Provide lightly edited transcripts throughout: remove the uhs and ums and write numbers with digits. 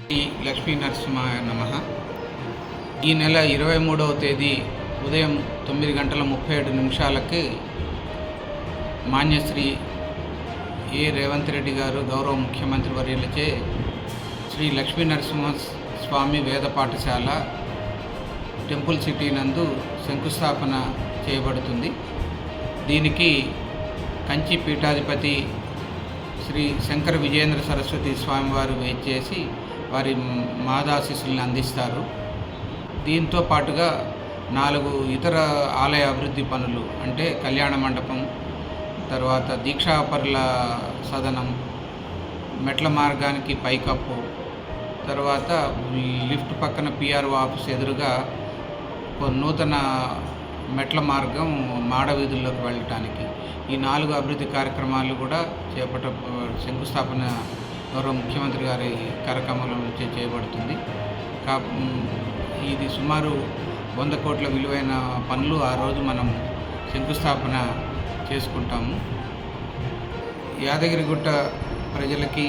శ్రీ లక్ష్మీ నరసింహాయ నమః. ఈ నెల 23వ తేదీ ఉదయం 9:37 మాన్యశ్రీ ఏ రేవంత్ రెడ్డి గారు గౌరవ ముఖ్యమంత్రి వర్యులచే శ్రీ లక్ష్మీ నరసింహ స్వామి వేద పాఠశాల టెంపుల్ సిటీ నందు శంకుస్థాపన చేయబడుతుంది. దీనికి కంచి పీఠాధిపతి శ్రీ శంకర విజయేంద్ర సరస్వతి స్వామివారు వేచేసి వారి మాదాశీస్సులను అందిస్తారు. దీంతో పాటుగా 4 ఇతర ఆలయ అభివృద్ధి పనులు అంటే కళ్యాణ మండపం, తర్వాత దీక్షాపరుల సదనం, మెట్ల మార్గానికి పైకప్పు, తర్వాత లిఫ్ట్ పక్కన పిఆర్ఓ ఆఫీస్ ఎదురుగా నూతన మెట్ల మార్గం మాడ వీధుల్లోకి వెళ్ళటానికి ఈ 4 అభివృద్ధి కార్యక్రమాలు కూడా శంకుస్థాపన గౌరవ ముఖ్యమంత్రి గారి కార్యక్రమంలో నుంచి చేయబడుతుంది. ఇది సుమారు 100 కోట్ల విలువైన పనులు ఆ రోజు మనం శంకుస్థాపన చేసుకుంటాము. యాదగిరిగుట్ట ప్రజలకి,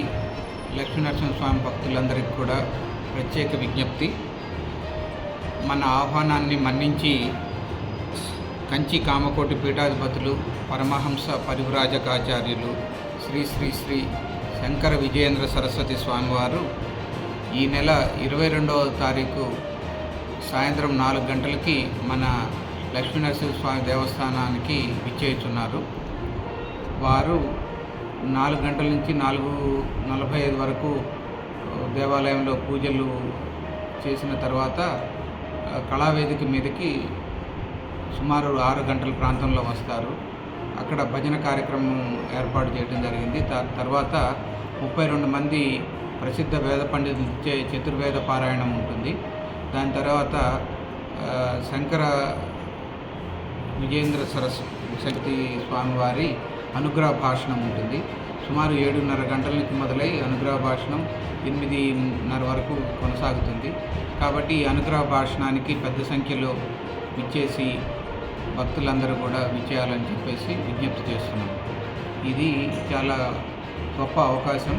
లక్ష్మీనరసింహస్వామి భక్తులందరికీ కూడా ప్రత్యేక విజ్ఞప్తి. మన ఆహ్వానాన్ని మన్నించి కంచి కామకోటి పీఠాధిపతులు, పరమహంస పరివ్రాజకాచార్యులు శ్రీ శ్రీ శ్రీ శంకర విజయేంద్ర సరస్వతి స్వామివారు ఈ నెల 22వ తారీఖు సాయంత్రం 4 గంటలకి మన లక్ష్మీనరసింహస్వామి దేవస్థానానికి విచ్చేయుచున్నారు. వారు 4 గంటల నుంచి 4:45 వరకు దేవాలయంలో పూజలు చేసిన తర్వాత కళావేదిక మీదకి సుమారు 6 గంటల ప్రాంతంలో వస్తారు. అక్కడ భజన కార్యక్రమం ఏర్పాటు చేయడం జరిగింది. తర్వాత 32 మంది ప్రసిద్ధ వేద పండితులచే చతుర్వేద పారాయణం ఉంటుంది. దాని తర్వాత శంకర విజయేంద్ర సరస్వతి స్వామివారి అనుగ్రహ భాషణం ఉంటుంది. సుమారు 7:30 గంటల నుంచి మొదలై అనుగ్రహ భాషణం 8:30 వరకు కొనసాగుతుంది. కాబట్టి ఈ అనుగ్రహ భాషణానికి పెద్ద సంఖ్యలో విచ్చేసి భక్తులందరూ కూడా విచ్చేయాలని చెప్పేసి విజ్ఞప్తి చేస్తున్నాం. ఇది చాలా గొప్ప అవకాశం.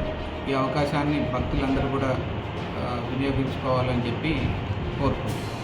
ఈ అవకాశాన్ని భక్తులందరూ కూడా వినియోగించుకోవాలని చెప్పి కోరుకుంటున్నాం.